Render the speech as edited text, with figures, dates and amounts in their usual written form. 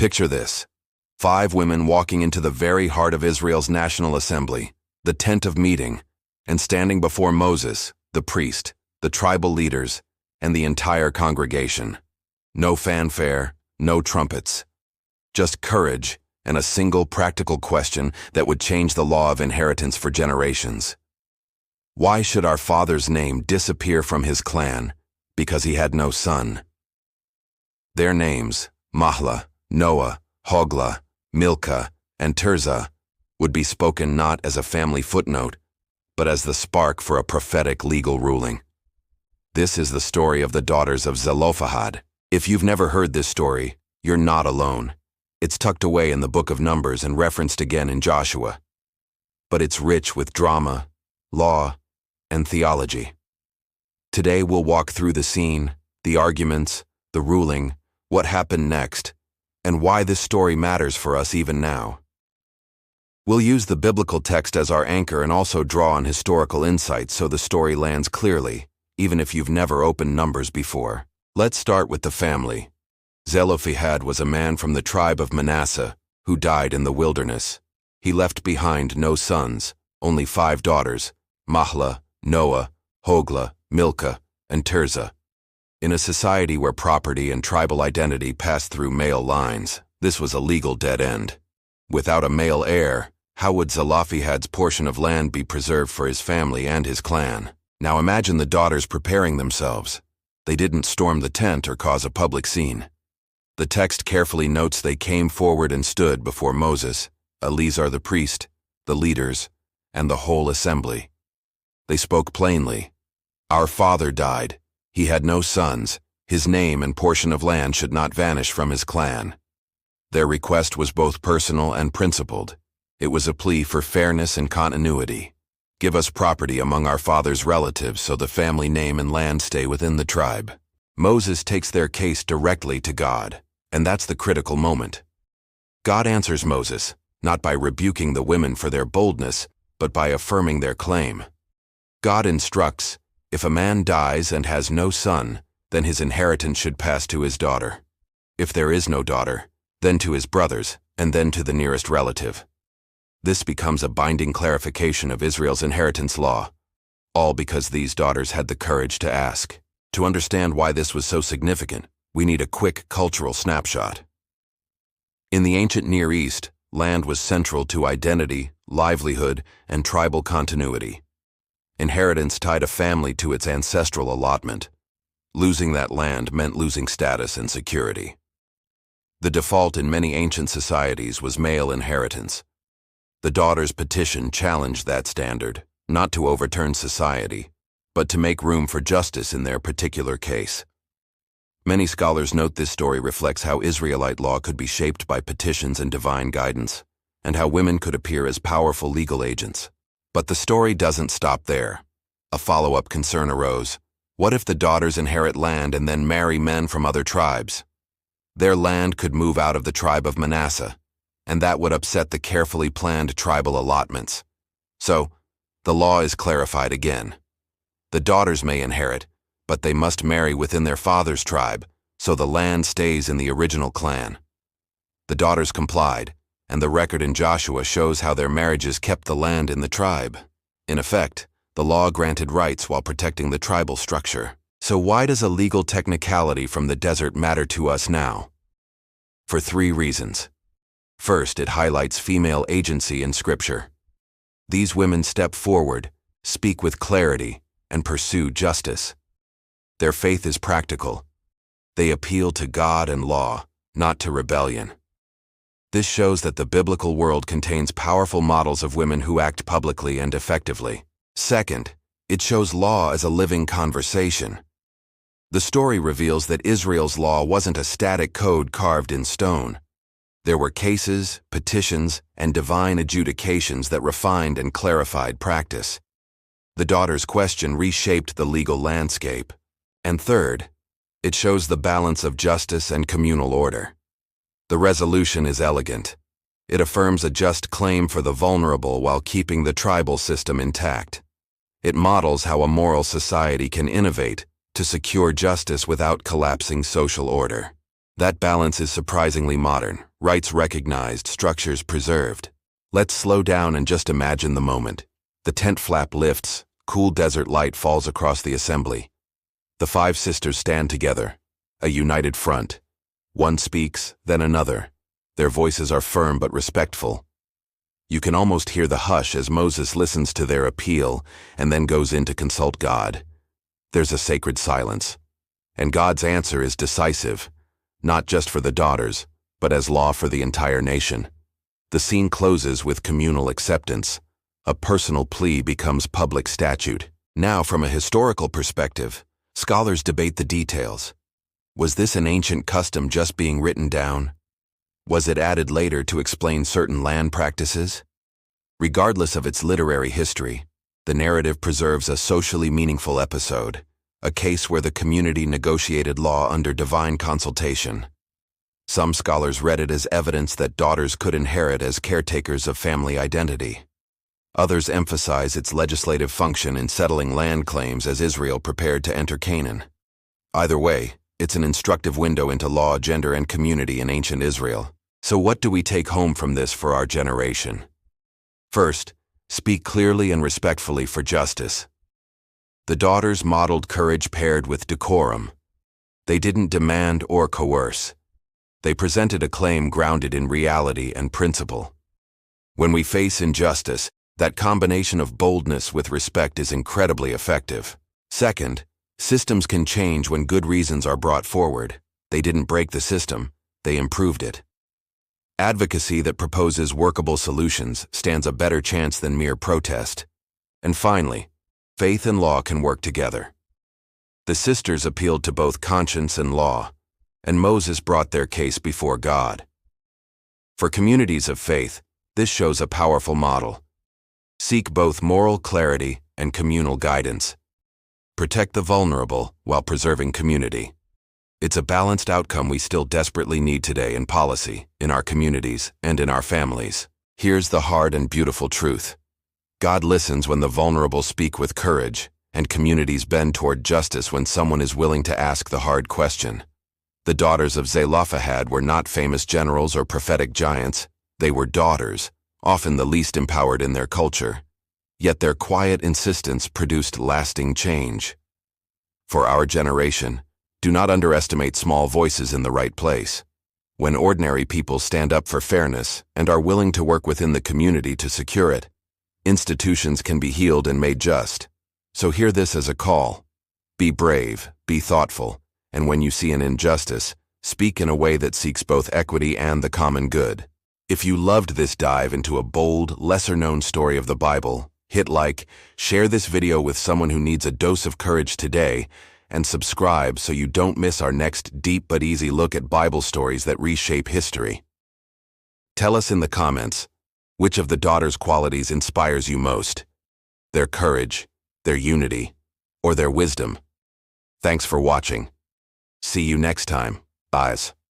Picture this. 5 women walking into the very heart of Israel's National Assembly, the tent of meeting, and standing before Moses, the priest, the tribal leaders, and the entire congregation. No fanfare, no trumpets. Just courage and a single practical question that would change the law of inheritance for generations. Why should our father's name disappear from his clan because he had no son? Their names, Mahlah, Noah, Hoglah, Milcah, and Tirzah, would be spoken not as a family footnote, but as the spark for a prophetic legal ruling. This is the story of the Daughters of Zelophehad. If you've never heard this story, you're not alone. It's tucked away in the book of Numbers and referenced again in Joshua. But it's rich with drama, law, and theology. Today we'll walk through the scene, the arguments, the ruling, what happened next, and why this story matters for us even now. We'll use the biblical text as our anchor and also draw on historical insights so the story lands clearly, even if you've never opened Numbers before. Let's start with the family. Zelophehad was a man from the tribe of Manasseh who died in the wilderness. He left behind no sons, only 5 daughters, Mahlah, Noah, Hoglah, Milcah, and Tirzah. In a society where property and tribal identity passed through male lines, this was a legal dead end. Without a male heir, how would Zelophehad's portion of land be preserved for his family and his clan? Now imagine the daughters preparing themselves. They didn't storm the tent or cause a public scene. The text carefully notes they came forward and stood before Moses, Eleazar the priest, the leaders, and the whole assembly. They spoke plainly. Our father died. He had no sons. His name and portion of land should not vanish from his clan. Their request was both personal and principled. It was a plea for fairness and continuity. Give us property among our father's relatives so the family name and land stay within the tribe. Moses takes their case directly to God, and that's the critical moment. God answers Moses, not by rebuking the women for their boldness, but by affirming their claim. God instructs, if a man dies and has no son, then his inheritance should pass to his daughter. If there is no daughter, then to his brothers, and then to the nearest relative. This becomes a binding clarification of Israel's inheritance law, all because these daughters had the courage to ask. To understand why this was so significant, we need a quick cultural snapshot. In the ancient Near East, land was central to identity, livelihood, and tribal continuity. Inheritance tied a family to its ancestral allotment. Losing that land meant losing status and security. The default in many ancient societies was male inheritance. The daughters' petition challenged that standard, not to overturn society, but to make room for justice in their particular case. Many scholars note this story reflects how Israelite law could be shaped by petitions and divine guidance, and how women could appear as powerful legal agents. But the story doesn't stop there. A follow-up concern arose. What if the daughters inherit land and then marry men from other tribes? Their land could move out of the tribe of Manasseh, and that would upset the carefully planned tribal allotments. So, the law is clarified again. The daughters may inherit, but they must marry within their father's tribe, so the land stays in the original clan. The daughters complied, and the record in Joshua shows how their marriages kept the land in the tribe. In effect, the law granted rights while protecting the tribal structure. So why does a legal technicality from the desert matter to us now? For 3 reasons. First, it highlights female agency in Scripture. These women step forward, speak with clarity, and pursue justice. Their faith is practical. They appeal to God and law, not to rebellion. This shows that the biblical world contains powerful models of women who act publicly and effectively. Second, it shows law as a living conversation. The story reveals that Israel's law wasn't a static code carved in stone. There were cases, petitions, and divine adjudications that refined and clarified practice. The daughter's question reshaped the legal landscape. And third, it shows the balance of justice and communal order. The resolution is elegant. It affirms a just claim for the vulnerable while keeping the tribal system intact. It models how a moral society can innovate to secure justice without collapsing social order. That balance is surprisingly modern, rights recognized, structures preserved. Let's slow down and just imagine the moment. The tent flap lifts, cool desert light falls across the assembly. The five sisters stand together, a united front. One speaks, then another. Their voices are firm but respectful. You can almost hear the hush as Moses listens to their appeal and then goes in to consult God. There's a sacred silence. And God's answer is decisive, not just for the daughters, but as law for the entire nation. The scene closes with communal acceptance. A personal plea becomes public statute. Now, from a historical perspective, scholars debate the details. Was this an ancient custom just being written down? Was it added later to explain certain land practices? Regardless of its literary history, the narrative preserves a socially meaningful episode, a case where the community negotiated law under divine consultation. Some scholars read it as evidence that daughters could inherit as caretakers of family identity. Others emphasize its legislative function in settling land claims as Israel prepared to enter Canaan. Either way, it's an instructive window into law, gender, and community in ancient Israel. So what do we take home from this for our generation? First, speak clearly and respectfully for justice. The daughters modeled courage paired with decorum. They didn't demand or coerce. They presented a claim grounded in reality and principle. When we face injustice, that combination of boldness with respect is incredibly effective. Second, systems can change when good reasons are brought forward. They didn't break the system, they improved it. Advocacy that proposes workable solutions stands a better chance than mere protest. And finally, faith and law can work together. The sisters appealed to both conscience and law, and Moses brought their case before God. For communities of faith, this shows a powerful model. Seek both moral clarity and communal guidance. Protect the vulnerable while preserving community. It's a balanced outcome we still desperately need today in policy, in our communities, and in our families. Here's the hard and beautiful truth. God listens when the vulnerable speak with courage, and communities bend toward justice when someone is willing to ask the hard question. The daughters of Zelophehad were not famous generals or prophetic giants. They were daughters, often the least empowered in their culture. Yet their quiet insistence produced lasting change. For our generation, do not underestimate small voices in the right place. When ordinary people stand up for fairness and are willing to work within the community to secure it, institutions can be healed and made just. So hear this as a call. Be brave, be thoughtful, and when you see an injustice, speak in a way that seeks both equity and the common good. If you loved this dive into a bold, lesser-known story of the Bible, hit like, share this video with someone who needs a dose of courage today, and subscribe so you don't miss our next deep but easy look at Bible stories that reshape history. Tell us in the comments, which of the daughters' qualities inspires you most? Their courage, their unity, or their wisdom? Thanks for watching. See you next time. Bye.